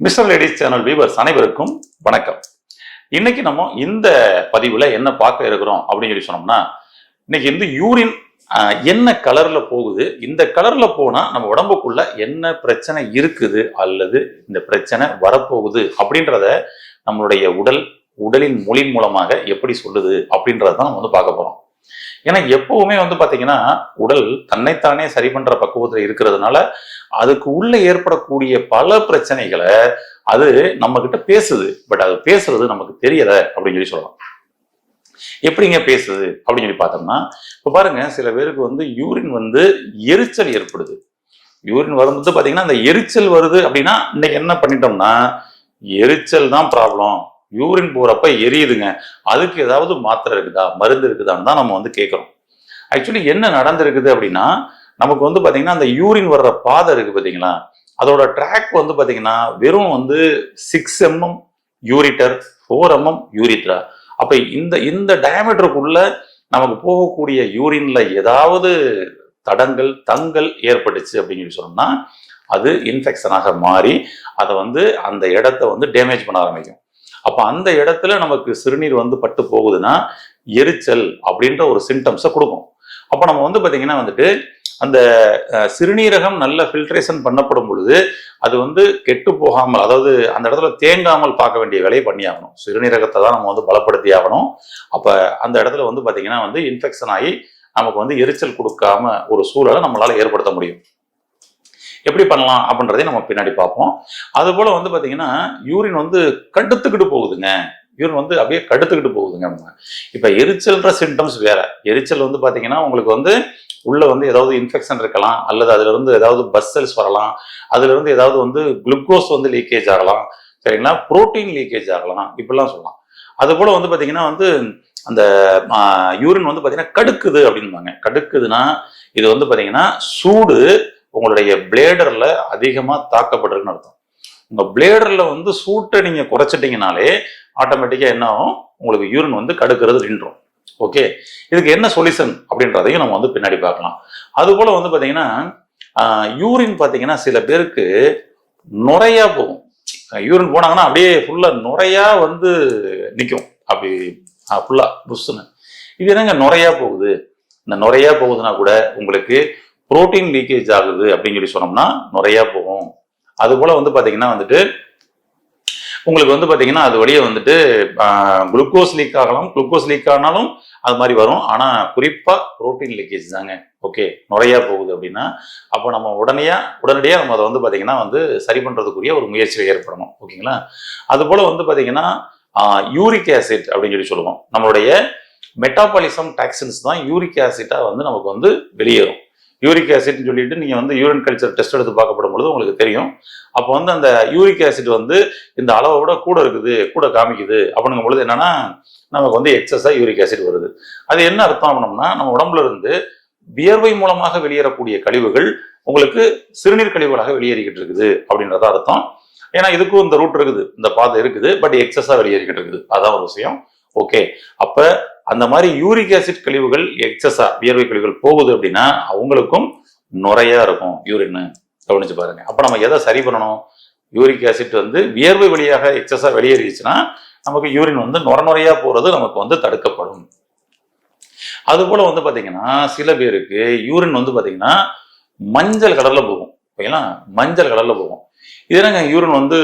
Mister ladies channel viewers அனைவருக்கும் வணக்கம். இன்னைக்கு நம்ம இந்த பதிவுல என்ன பார்க்க இருக்கிறோம் அப்படின்னு சொல்லி சொன்னோம்னா, இன்னைக்கு வந்து யூரின் என்ன கலர்ல போகுது, இந்த கலர்ல போனா நம்ம உடம்புக்குள்ள என்ன பிரச்சனை இருக்குது அல்லது இந்த பிரச்சனை வரப்போகுது அப்படின்றத நம்மளுடைய உடலின் மொழி மூலமாக எப்படி சொல்லுது அப்படின்றதான் நம்ம வந்து பார்க்க போறோம். ஏன்னா எப்பவுமே வந்து பாத்தீங்கன்னா உடல் தன்னைத்தானே சரி பண்ற பக்குவத்துல இருக்கிறதுனால அதுக்கு உள்ள ஏற்படக்கூடிய பல பிரச்சனைகளை அது நம்ம கிட்ட பேசுது. பட் அது பேசுறது நமக்கு தெரியல அப்படின்னு சொல்லி சொல்லலாம். எப்படிங்க பேசுது அப்படின்னு சொல்லி பார்த்தோம்னா, இப்ப பாருங்க, சில பேருக்கு வந்து யூரின் வந்து எரிச்சல் ஏற்படுது. யூரின் வரும்போது பாத்தீங்கன்னா அந்த எரிச்சல் வருது அப்படின்னா இன்னைக்கு என்ன பண்ணிட்டோம்னா, எரிச்சல் தான் ப்ராப்ளம், யூரின் போறப்ப எரியுதுங்க, அதுக்கு ஏதாவது மாத்திரை இருக்குதா, மருந்து இருக்குதான்னு தான் நம்ம வந்து கேட்கிறோம். ஆக்சுவலி என்ன நடந்திருக்குது அப்படின்னா, நமக்கு வந்து பாத்தீங்கன்னா அந்த யூரின் வர்ற பாதை இருக்கு பாத்தீங்களா, அதோட ட்ராக் வந்து பாத்தீங்கன்னா வெறும் வந்து 6 mm யூரிட்டர், 4 mm யூரித்ரா. அப்ப இந்த இந்த டயமீட்டருக்குள்ள நமக்கு போகக்கூடிய யூரின்ல ஏதாவது தங்கள் ஏற்பட்டுச்சு அப்படின்னு சொல்லி சொன்னோம்னா அது இன்ஃபெக்ஷனாக மாறி அதை வந்து அந்த இடத்த வந்து டேமேஜ் பண்ண ஆரம்பிக்கும். அப்ப அந்த இடத்துல நமக்கு சிறுநீர் வந்து பட்டு போகுதுன்னா எரிச்சல் அப்படின்ற ஒரு சிம்டம்ஸை கொடுக்கும். அப்ப நம்ம வந்து பாத்தீங்கன்னா வந்துட்டு அந்த சிறுநீரகம் நல்ல ஃபில்ட்ரேஷன் பண்ணப்படும் பொழுது அது வந்து கெட்டு போகாமல், அதாவது அந்த இடத்துல தேங்காமல் பார்க்க வேண்டிய வேலையை பண்ணி ஆகணும். சிறுநீரகத்தை தான் நம்ம வந்து பலப்படுத்தி ஆகணும். அப்ப அந்த இடத்துல வந்து பாத்தீங்கன்னா வந்து இன்ஃபெக்ஷன் ஆகி நமக்கு வந்து எரிச்சல் கொடுக்காம ஒரு சூழலை நம்மளால ஏற்படுத்த முடியும். எப்படி பண்ணலாம் அப்படின்றதையும் நம்ம பின்னாடி பார்ப்போம். அது போல வந்து பாத்தீங்கன்னா யூரின் வந்து கடுத்துக்கிட்டு போகுதுங்க, யூரின் வந்து அப்படியே கடுத்துக்கிட்டு போகுதுங்க. இப்ப எரிச்சல்ன்ற சிம்டம்ஸ் வேற. எரிச்சல் வந்து பாத்தீங்கன்னா உங்களுக்கு வந்து உள்ள வந்து ஏதாவது இன்ஃபெக்ஷன் இருக்கலாம், அல்லது அதுல இருந்து ஏதாவது பஸ்ஸல்ஸ் வரலாம், அதுல இருந்து ஏதாவது வந்து குளுக்கோஸ் வந்து லீக்கேஜ் ஆகலாம், சரிங்களா, புரோட்டீன் லீக்கேஜ் ஆகலாம், இப்படிலாம் சொல்லலாம். அது போல வந்து பாத்தீங்கன்னா வந்து அந்த யூரின் வந்து பாத்தீங்கன்னா கடுக்குது அப்படின்பாங்க. கடுக்குதுன்னா இது வந்து பாத்தீங்கன்னா சூடு உங்களுடைய பிளேடர்ல அதிகமா தாக்கப்பட்டிருக்குன்னு அர்த்தம். உங்க பிளேடர்ல வந்து சூட்டை நீங்க குறைச்சிட்டீங்கனாலே ஆட்டோமேட்டிக்கா என்ன ஆகும், உங்களுக்கு யூரின் வந்து கடுக்கிறது நின்றும். ஓகே, இதுக்கு என்ன சொல்யூஷன் அப்படின்றதையும் நம்ம வந்து பின்னாடி பார்க்கலாம். அது போல வந்து பாத்தீங்கன்னா யூரின் பாத்தீங்கன்னா சில பேருக்கு நுரையா போகும். யூரின் போனாங்கன்னா அப்படியே ஃபுல்லா நுரையா வந்து நிற்கும், அப்படி ஃபுல்லா புஷ்ஷுன்னு. இது என்னங்க நுரையா போகுது? இந்த நுரையா போகுதுன்னா கூட உங்களுக்கு புரோட்டீன் லீக்கேஜ் ஆகுது அப்படின்னு சொல்லி சொன்னோம்னா நுரையா போகும். அது போல வந்து பாத்தீங்கன்னா வந்துட்டு உங்களுக்கு வந்து பாத்தீங்கன்னா அது வழியே வந்துட்டு குளுக்கோஸ் லீக் ஆகலாம். குளுக்கோஸ் லீக் ஆனாலும் அது மாதிரி வரும். ஆனா குறிப்பா புரோட்டீன் லீக்கேஜ் தாங்க. ஓகே, நுரையா போகுது அப்படின்னா அப்போ நம்ம உடனடியா நம்ம அதை வந்து பாத்தீங்கன்னா வந்து சரி பண்றதுக்குரிய ஒரு முயற்சியை ஏற்படணும். ஓகேங்களா? அது போல வந்து பாத்தீங்கன்னா யூரிக் ஆசிட் அப்படின்னு சொல்லி சொல்லுவோம். நம்மளுடைய மெட்டாபாலிசம் டாக்சின்ஸ் தான் யூரிக் ஆசிட்டா வந்து நமக்கு வந்து வெளியேறும். யூரிக் ஆசிட்னு சொல்லிட்டு நீங்க வந்து யூரின் கல்ச்சர் டெஸ்ட் எடுத்து பார்க்கப்படும் பொழுது உங்களுக்கு தெரியும். அப்போ வந்து அந்த யூரிக் ஆசிட் வந்து இந்த அளவை விட கூட இருக்குது, கூட காமிக்குது அப்படிங்கும் பொழுது என்னன்னா நமக்கு வந்து எக்ஸஸா யூரிக் ஆசிட் வருது. அது என்ன அர்த்தம் அப்படின்னா, நம்ம உடம்புல இருந்து வியர்வை மூலமாக வெளியேறக்கூடிய கழிவுகள் உங்களுக்கு சிறுநீர் கழிவுகளாக வெளியேறிக்கிட்டு இருக்குது அப்படின்றத அர்த்தம். ஏன்னா இதுக்கும் இந்த ரூட் இருக்குது, இந்த பாதை இருக்குது, பட் எக்ஸஸா வெளியேறிக்கிட்டு இருக்குது, அதான் ஒரு விஷயம். ஓகே, அப்ப அந்த மாதிரி யூரிக் ஆசிட் கழிவுகள் எக்ஸஸா வியர்வை கழிவுகள் போகுது அப்படின்னா அவங்களுக்கும் நுரையா இருக்கும் யூரின். கவனிச்சு பாருங்க. அப்ப நம்ம எதை சரி பண்ணணும்? யூரிக் ஆசிட் வந்து வியர்வை வழியாக எக்ஸஸா வெளியேறிச்சுன்னா நமக்கு யூரின் வந்து நுரையா போறது நமக்கு வந்து தடுக்கப்படும். அது போல வந்து பாத்தீங்கன்னா சில பேருக்கு யூரின் வந்து பாத்தீங்கன்னா மஞ்சள் கலர்ல போகும். ஓகேங்களா? மஞ்சள் கலர்ல போகும். இது என்னங்க யூரின் வந்து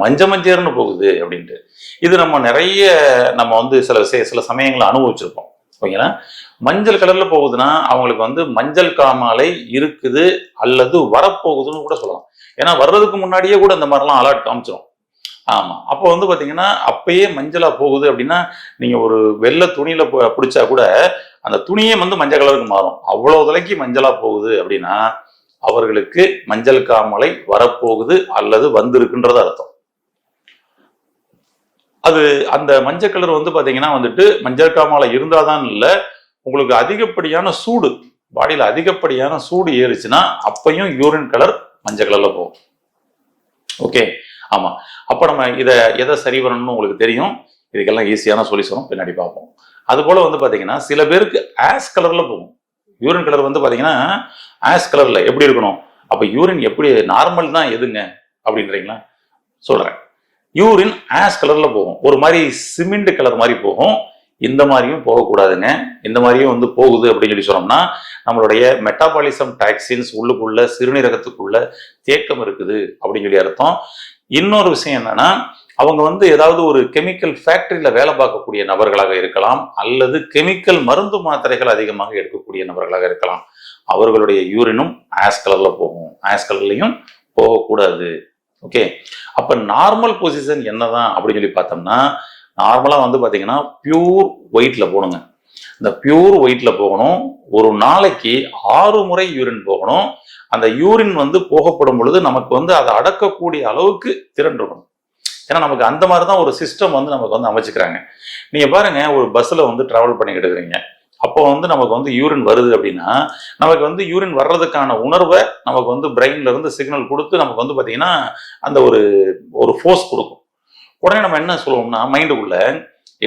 மஞ்சேர்னு போகுது அப்படின்ட்டு. இது நம்ம வந்து சில சமயங்களை அனுபவிச்சிருப்போம். ஓகேங்களா? மஞ்சள் கலர்ல போகுதுன்னா அவங்களுக்கு வந்து மஞ்சள் காமாலை இருக்குது அல்லது வரப்போகுதுன்னு கூட சொல்லலாம். ஏன்னா வர்றதுக்கு முன்னாடியே கூட இந்த மாதிரிலாம் அலர்ட் காமிச்சிடும். ஆமா, அப்போ வந்து பாத்தீங்கன்னா அப்பயே மஞ்சளா போகுது அப்படின்னா நீங்க ஒரு வெள்ளை துணியில பிடிச்சா கூட அந்த துணியே வந்து மஞ்சள் கலருக்கு மாறும். அவ்வளவு தலைக்கு மஞ்சளா போகுது அப்படின்னா அவர்களுக்கு மஞ்சள் காமாலை வரப்போகுது அல்லது வந்திருக்குன்றது அர்த்தம். அது அந்த மஞ்சள் கலர் வந்து பாத்தீங்கன்னா வந்துட்டு மஞ்சள் காமாலை இருந்தாதான் இல்ல, உங்களுக்கு அதிகப்படியான சூடு, பாடியில அதிகப்படியான சூடு ஏறிச்சுன்னா அப்பயும் யூரின் கலர் மஞ்சள் கலர்ல போகும். ஓகே, ஆமா. அப்ப நம்ம எதை சரி பண்ணணும்னு உங்களுக்கு தெரியும். இதுக்கெல்லாம் ஈஸியான சொல்யூஷன் பின்னாடி பார்ப்போம். அது போல வந்து பாத்தீங்கன்னா சில பேருக்கு ஆஷ் கலர்ல போகும். யூரின் கலர் வந்து பாத்தீங்கன்னா ஆஷ் கலர்ல எப்படி இருக்கணும்? அப்ப யூரின் எப்படி நார்மல் தான் எதுங்க அப்படின்றீங்களா? சொல்றேன். யூரின் ஆஷ் கலர்ல போகும், ஒரு மாதிரி சிமெண்ட் கலர் மாதிரி போகும். இந்த மாதிரியும் போகக்கூடாதுங்க. இந்த மாதிரியும் வந்து போகுது அப்படின்னு சொல்லி சொன்னோம்னா நம்மளுடைய மெட்டாபாலிசம் டாக்சின்ஸ் உள்ளுக்குள்ள சிறுநீரகத்துக்குள்ள தேக்கம் இருக்குது அப்படின்னு சொல்லி அர்த்தம். இன்னொரு விஷயம் என்னன்னா, அவங்க வந்து ஏதாவது ஒரு கெமிக்கல் ஃபேக்டரியில வேலை பார்க்கக்கூடிய நபர்களாக இருக்கலாம், அல்லது கெமிக்கல் மருந்து மாத்திரைகள் அதிகமாக எடுக்கக்கூடிய நபர்களாக இருக்கலாம். அவர்களுடைய யூரினும் ஆஷ் கலர்ல போகும், ஆஷ் கலர்லையும் போகக்கூடாது. ஓகே, அப்ப நார்மல் பொசிஷன் என்னதான் அப்படின்னு சொல்லி பார்த்தோம்னா, நார்மலா வந்து பாத்தீங்கன்னா பியூர் ஒயிட்ல போகணுங்க. இந்த பியூர் ஒயிட்ல போகணும். ஒரு நாளைக்கு 6 முறை யூரின் போகணும். அந்த யூரின் வந்து போகப்படும் பொழுது நமக்கு வந்து அதை அடக்கக்கூடிய அளவுக்கு திறன் இருக்கணும். ஏன்னா நமக்கு அந்த மாதிரி தான் ஒரு சிஸ்டம் வந்து நமக்கு வந்து அமைச்சுக்கிறாங்க. நீங்க பாருங்க, ஒரு பஸ்ல வந்து டிராவல் பண்ணிக்கிட்டு இருக்கிறீங்க, அப்போ வந்து நமக்கு வந்து யூரின் வருது அப்படின்னா நமக்கு வந்து யூரின் வர்றதுக்கான உணர்வை நமக்கு வந்து பிரெயின்ல இருந்து சிக்னல் கொடுத்து நமக்கு வந்து பாத்தீங்கன்னா அந்த ஒரு ஃபோர்ஸ் கொடுக்கும். உடனே நம்ம என்ன சொல்லுவோம்னா மைண்டுக்குள்ள,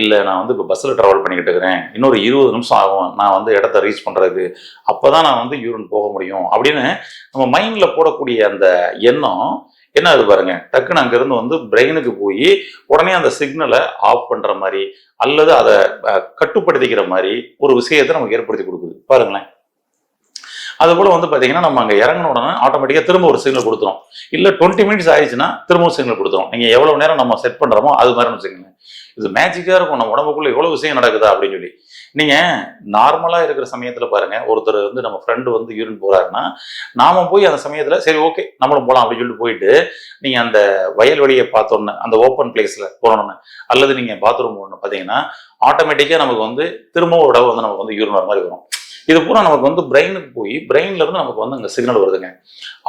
இல்லை நான் வந்து இப்போ பஸ்ஸில் ட்ராவல் பண்ணிக்கிட்டு இருக்கிறேன், இன்னொரு 20 நிமிஷம் ஆகும் நான் வந்து இடத்த ரீச் பண்ணுறதுக்கு, அப்போ தான் நான் வந்து யூரின் போக முடியும் அப்படின்னு நம்ம மைண்டில் போடக்கூடிய அந்த எண்ணம் என்ன அது பாருங்க, டக்குன்னு அங்கேருந்து வந்து பிரெயினுக்கு போய் உடனே அந்த சிக்னலை ஆஃப் பண்ணுற மாதிரி அல்லது அதை கட்டுப்படுத்திக்கிற மாதிரி ஒரு விஷயத்தை நமக்கு ஏற்படுத்தி கொடுக்குது பாருங்களேன். அதுபோல வந்து பாத்தீங்கன்னா நம்ம அங்கே இறங்கின உடனே ஆட்டோமேட்டிக்காக திரும்ப ஒரு சிக்னல் கொடுத்துரும். இல்லை 20 மினிட்ஸ் ஆயிடுச்சுன்னா திரும்பவும் சிக்னல் கொடுத்துரும். நீங்கள் எவ்வளவு நேரம் நம்ம செட் பண்ணுறோமோ அது மாதிரி வச்சுக்கோங்க. இது மேஜிக்காக இருக்கும், நம்ம உடம்புக்குள்ள எவ்வளவு விஷயம் நடக்குதா அப்படின்னு சொல்லி. நீங்கள் நார்மலாக இருக்கிற சமயத்தில் பாருங்க, ஒருத்தர் வந்து நம்ம ஃப்ரெண்டு வந்து யூரின் போறாருன்னா நாம போய் அந்த சமயத்தில் சரி ஓகே நம்மளும் போகலாம் அப்படின்னு சொல்லிட்டு போயிட்டு நீங்கள் அந்த வயல்வெளியை பார்த்தோன்னு அந்த ஓப்பன் பிளேஸில் போனோன்னு அல்லது நீங்கள் பாத்ரூம் போகணுன்னு பார்த்தீங்கன்னா ஆட்டோமேட்டிக்காக நமக்கு வந்து திரும்பவும் ஒரு வந்து நமக்கு வந்து யூரின் வர மாதிரி வரும். இது பூரா நமக்கு வந்து பிரெயினுக்கு போய் பிரெயின்ல இருந்து நமக்கு வந்து அங்க சிக்னல் வருதுங்க.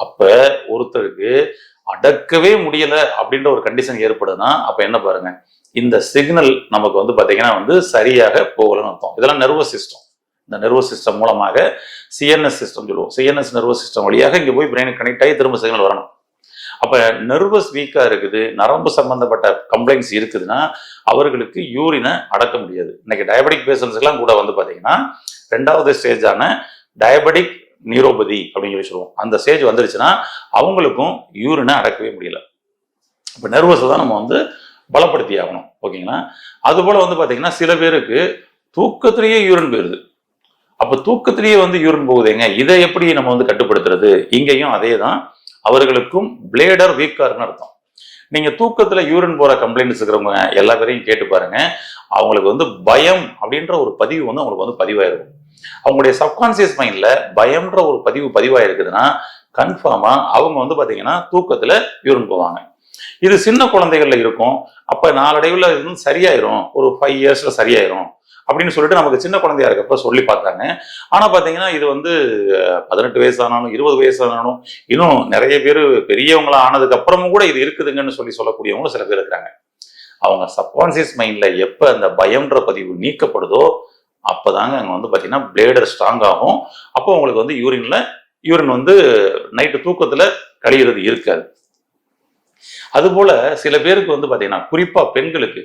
அப்ப ஒருத்தருக்கு அடக்கவே முடியல அப்படின்ற ஒரு கண்டிஷன் ஏற்படுதுன்னா அப்ப என்ன பாருங்க, இந்த சிக்னல் நமக்கு வந்து பாத்தீங்கன்னா வந்து சரியாக போகலன்னு அர்த்தம். இதெல்லாம் நர்வஸ் சிஸ்டம். இந்த நர்வஸ் சிஸ்டம் மூலமாக சிஎன்எஸ் சிஸ்டம் சொல்லுவோம், சிஎன்எஸ் நர்வஸ் சிஸ்டம் வழியாக இங்க போய் பிரெயினுக்கு கனெக்ட் ஆகி திரும்ப சிக்னல் வரணும். அப்ப நர்வஸ் வீக்கா இருக்குது, நரம்பு சம்பந்தப்பட்ட கம்ப்ளைண்ட்ஸ் இருக்குதுன்னா அவர்களுக்கு யூரினை அடக்க முடியாது. இன்னைக்கு டயபெட்டிக் பேஷண்ட்ஸ் எல்லாம் கூட வந்து பாத்தீங்கன்னா 2வது ஸ்டேஜான டயபெட்டிக் நியூரோபதி அப்படின்னு சொல்லி சொல்லுவோம். அந்த ஸ்டேஜ் வந்துருச்சுன்னா அவங்களுக்கும் யூரினை அடக்கவே முடியல. இப்போ நர்வஸை தான் நம்ம வந்து பலப்படுத்தி ஆகணும். ஓகேங்களா? அது போல வந்து பாத்தீங்கன்னா சில பேருக்கு தூக்கத்திலேயே யூரின் போயிருது. அப்ப தூக்கத்திலேயே வந்து யூரின் போகுதுங்க, இதை எப்படி நம்ம வந்து கட்டுப்படுத்துறது? இங்கேயும் அதே தான், அவர்களுக்கும் பிளேடர் வீக்கா இருக்குன்னு அர்த்தம். நீங்க தூக்கத்துல யூரின் போற கம்ப்ளைண்ட்ஸ் இருக்கிறவங்க எல்லா பேரையும் கேட்டு பாருங்க, அவங்களுக்கு வந்து பயம் அப்படின்ற ஒரு பதிவு வந்து அவங்களுக்கு வந்து பதிவாயிருக்கும். அவங்களுடைய சப்கான்சியஸ் மைண்ட்ல பயம்ன்ற ஒரு பதிவாயிருக்குதுன்னா கன்ஃபார்மா அவங்க வந்து பாத்தீங்கன்னா தூக்கத்துல யூரின் போவாங்க. இது சின்ன குழந்தைகள்ல இருக்கும். அப்ப நாளடைவுல இது சரியாயிரும், ஒரு 5 இயர்ஸ்ல சரியாயிரும் அப்படின்னு சொல்லிட்டு நமக்கு சின்ன குழந்தையா இருக்கப்ப சொல்லி பார்த்தாங்க. ஆனா பாத்தீங்கன்னா இது வந்து 18 வயசு ஆனாலும் 20 வயசு ஆனாலும் இன்னும் நிறைய பேர் பெரியவங்களா ஆனதுக்கு அப்புறமும் கூட இது இருக்குதுங்கன்னு சொல்லக்கூடியவங்களும் சில பேர் இருக்கிறாங்க. அவங்க சப்கான்சியஸ் மைண்ட்ல எப்ப அந்த பயம்ன்ற பதிவு நீக்கப்படுதோ அப்பதாங்க அங்க வந்து பாத்தீங்கன்னா பிளேடர் ஸ்ட்ராங் ஆகும். அப்போ உங்களுக்கு வந்து யூரின் வந்து நைட்டு தூக்கத்துல கழியிறது இருக்காது. அதுபோல சில பேருக்கு வந்து பாத்தீங்கன்னா குறிப்பா பெண்களுக்கு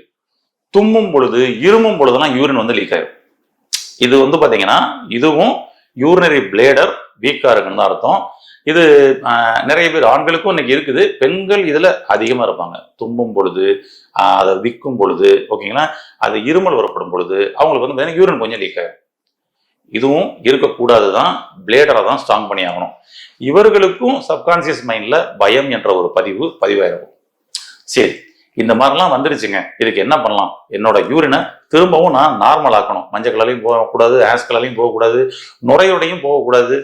தும்மும் பொழுது இருமும் பொழுதுலாம் யூரின் வந்து லீக் ஆயிடும். இது வந்து பாத்தீங்கன்னா இதுவும் யூரினரி பிளேடர் வீக்கா இருக்குன்னு தான் அர்த்தம். இது நிறைய பேர் ஆண்களுக்கும் இன்னைக்கு இருக்குது, பெண்கள் இதுல அதிகமா இருப்பாங்க. தும்பும் பொழுது அதை விற்கும் பொழுது ஓகேங்களா, அது இருமல் வரப்படும் பொழுது அவங்களுக்கு வந்து யூரின் கொஞ்சம் லீக் ஆகும். இதுவும் இருக்கக்கூடாதுதான், பிளேடரை தான் ஸ்ட்ராங் பண்ணி ஆகணும். இவர்களுக்கும் சப்கான்சியஸ் மைண்ட்ல பயம் என்ற ஒரு பதிவாயிருக்கும். சரி, இந்த மாதிரிலாம் வந்துருச்சுங்க, இதுக்கு என்ன பண்ணலாம்? என்னோட யூரினை திரும்பவும் நான் நார்மல் ஆக்கணும். மஞ்சள் கலர்லையும் போகக்கூடாது, ஆஷ் கலர்லையும் போகக்கூடாது, நுரையோடையும் போகக்கூடாது.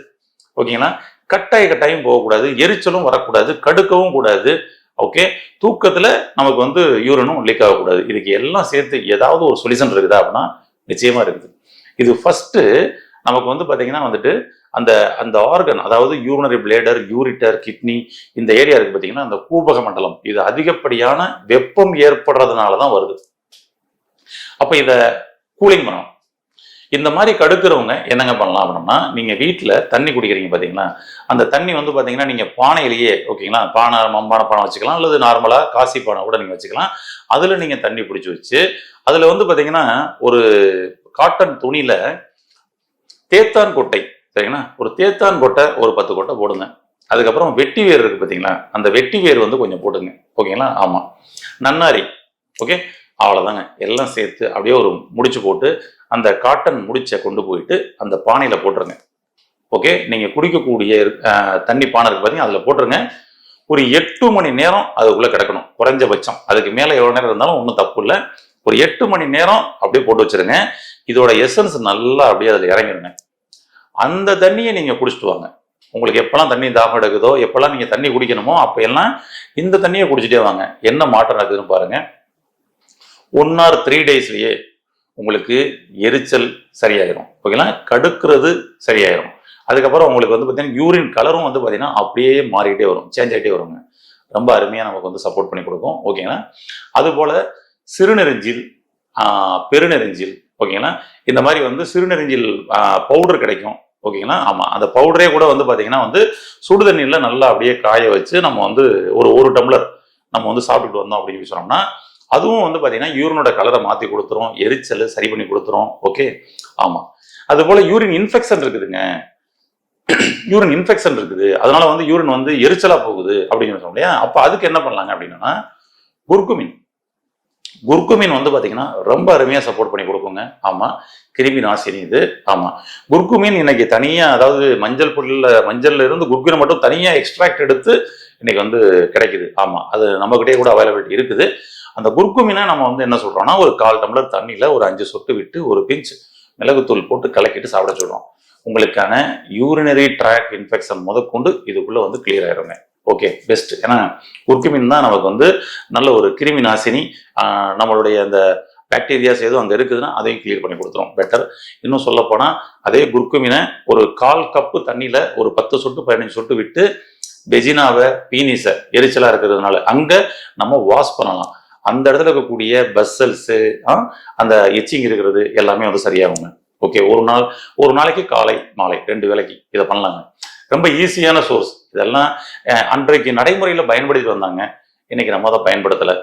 ஓகேங்களா? கட்டாயம் போகக்கூடாது, எரிச்சலும் வரக்கூடாது, கடுக்கவும் கூடாது. ஓகே, தூக்கத்துல நமக்கு வந்து யூரினும் லீக் ஆகக்கூடாது. இதுக்கு எல்லாம் சேர்த்து ஏதாவது ஒரு சொல்யூஷன் இருக்குதா அப்படின்னா நிச்சயமா இருக்குது. இது ஃபர்ஸ்ட் நமக்கு வந்து பாத்தீங்கன்னா வந்துட்டு அந்த அந்த ஆர்கன், அதாவது யூரினரி பிளேடர், யூரிட்டர், கிட்னி, இந்த ஏரியா இருக்கு பாத்தீங்கன்னா அந்த கூபக மண்டலம், இது அதிகப்படியான வெப்பம் ஏற்படுறதுனாலதான் வருது. அப்ப இத கூலிங் பண்ணணும். இந்த மாதிரி கடுக்கிறவங்க என்னங்க பண்ணலாம் அப்படின்னா, நீங்க வீட்டுல தண்ணி குடிக்கிறீங்க பாத்தீங்களா, அந்த தண்ணி வந்து பாத்தீங்கன்னா நீங்க பானையிலேயே ஓகேங்களா, பானை மண்பானை பானை வச்சுக்கலாம், அல்லது நார்மலா காசி பானை கூட நீங்க வச்சுக்கலாம். அதுல நீங்க தண்ணி பிடிச்சி வச்சு அதுல வந்து பாத்தீங்கன்னா ஒரு காட்டன் துணியில தேத்தான் கொட்டை, சரிங்களா, ஒரு தேத்தான் கொட்டை ஒரு 10 கொட்டை போடுங்க. அதுக்கப்புறம் வெட்டி வேர் இருக்கு பார்த்தீங்களா, அந்த வெட்டி வேர் வந்து கொஞ்சம் போட்டுங்க. ஓகேங்களா? ஆமாம். நன்னாரி. ஓகே, அவ்வளோதாங்க. எல்லாம் சேர்த்து அப்படியே ஒரு முடிச்சு போட்டு அந்த காட்டன் முடிச்சை கொண்டு போயிட்டு அந்த பானையில் போட்டுருங்க. ஓகே, நீங்கள் குடிக்கக்கூடிய தண்ணி பானை இருக்கு பார்த்தீங்கன்னா அதில் போட்டுருங்க. ஒரு 8 மணி நேரம் அதுக்குள்ளே கிடக்கணும் குறைஞ்சபட்சம். அதுக்கு மேலே எவ்வளோ நேரம் இருந்தாலும் ஒன்றும் தப்பு இல்லை. ஒரு 8 மணி நேரம் அப்படியே போட்டு வச்சிருங்க. இதோட எசன்ஸ் நல்லா அப்படியே அதில் இறங்கிருங்க. அந்த தண்ணியை நீங்கள் குடிச்சிட்டு வாங்க. உங்களுக்கு எப்பெல்லாம் தண்ணி தாகம் எடுக்குதோ, எப்பெல்லாம் நீங்கள் தண்ணி குடிக்கணுமோ அப்போ எல்லாம் இந்த தண்ணியை குடிச்சிட்டே வாங்க. என்ன மாற்றம் நடக்குதுன்னு பாருங்க. 1 or 3 daysலயே உங்களுக்கு எரிச்சல் சரியாயிரும். ஓகேங்களா? கடுக்கிறது சரியாயிரும். அதுக்கப்புறம் உங்களுக்கு வந்து பார்த்தீங்கன்னா யூரின் கலரும் வந்து பார்த்தீங்கன்னா அப்படியே மாறிக்கிட்டே வரும், சேஞ்ச் ஆகிட்டே வருங்க. ரொம்ப அருமையாக நமக்கு வந்து சப்போர்ட் பண்ணி கொடுக்கும். ஓகேங்களா? அதுபோல சிறுநெருஞ்சில், பெருநெருஞ்சில், ஓகேங்களா? இந்த மாதிரி வந்து சிறுநெருஞ்சில் பவுடர் கிடைக்கும். ஓகேங்களா? ஆமாம், அந்த பவுடரே கூட வந்து பார்த்தீங்கன்னா வந்து சுடு தண்ணியில் நல்லா அப்படியே காய வச்சு நம்ம வந்து ஒரு டம்ளர் நம்ம வந்து சாப்பிட்டுட்டு வந்தோம் அப்படின்னு சொன்னோம்னா அதுவும் வந்து பார்த்தீங்கன்னா யூரினோட கலரை மாற்றி கொடுத்துரும், எரிச்சல் சரி பண்ணி கொடுத்துரும். ஓகே, ஆமாம். அதுபோல் யூரின் இன்ஃபெக்ஷன் இருக்குதுங்க. யூரின் இன்ஃபெக்ஷன் இருக்குது, அதனால வந்து யூரின் வந்து எரிச்சலாக போகுது அப்படின்னு சொன்னோம் இல்லையா? அப்போ அதுக்கு என்ன பண்ணலாங்க அப்படின்னா குர்குமின். குர்குமின் வந்து பார்த்தீங்கன்னா ரொம்ப அருமையாக சப்போர்ட் பண்ணி கொடுக்குங்க. ஆமாம், கிருமி நாசினி இது. ஆமாம், குர்குமின் இன்னைக்கு தனியாக, அதாவது மஞ்சள்ல இருந்து குர்குமினை மட்டும் தனியாக எக்ஸ்ட்ராக்ட் எடுத்து இன்னைக்கு வந்து கிடைக்குது. ஆமாம், அது நம்மகிட்டே கூட அவைலபிலிட்டி இருக்குது. அந்த குர்குமினை நம்ம வந்து என்ன சொல்றோம்னா ஒரு 1/4 டம்ளர் தண்ணியில் ஒரு 5 சொட்டு விட்டு ஒரு பிஞ்ச் மிளகுத்தூள் போட்டு கலக்கிட்டு சாப்பிட சொல்றோம். உங்களுக்கான யூரினரி ட்ராக் இன்ஃபெக்ஷன் முதற்கொண்டு இதுக்குள்ள வந்து கிளியர் ஆயிருங்க. Okay, best. ஏன்னா குர்குமின் தான் நமக்கு வந்து நல்ல ஒரு கிருமி நாசினி. நம்மளுடைய அந்த பாக்டீரியாஸ் எதுவும் அங்கே இருக்குதுன்னா அதையும் கிளியர் பண்ணி கொடுத்துரும். பெட்டர். இன்னும் சொல்ல போனா அதே குர்குமினை ஒரு 1/4 கப்பு தண்ணியில ஒரு 10 சொட்டு 15 சொட்டு விட்டு பெஜினாவை, பீனிஸை, எரிச்சலா இருக்கிறதுனால அங்க நம்ம வாஷ் பண்ணலாம். அந்த இடத்துல இருக்கக்கூடிய பஸ்ஸல்ஸு, அந்த எச்சிங் இருக்கிறது எல்லாமே வந்து சரியாகுங்க. ஓகே, ஒரு நாளைக்கு காலை மாலை 2 வேளைக்கு இதை பண்ணலாங்க. ரொம்ப ஈஸியான சோர்ஸ். இதெல்லாம் அன்றைக்கு நடைமுறையில் பயன்படுத்தி வந்தாங்க. இன்னைக்கு நம்ம அதை பயன்படுத்தலை.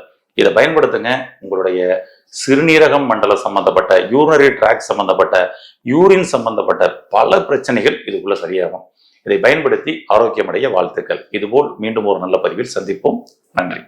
இதை பயன்படுத்துங்க. உங்களுடைய சிறுநீரகம் மண்டலம் சம்பந்தப்பட்ட, யூரினரி ட்ராக் சம்பந்தப்பட்ட, யூரின் சம்பந்தப்பட்ட பல பிரச்சனைகள் இதுக்குள்ள சரியாகும். இதை பயன்படுத்தி ஆரோக்கியமடைய வாழ்த்துக்கள். இதுபோல் மீண்டும் ஒரு நல்ல பதிவில் சந்திப்போம். நன்றி.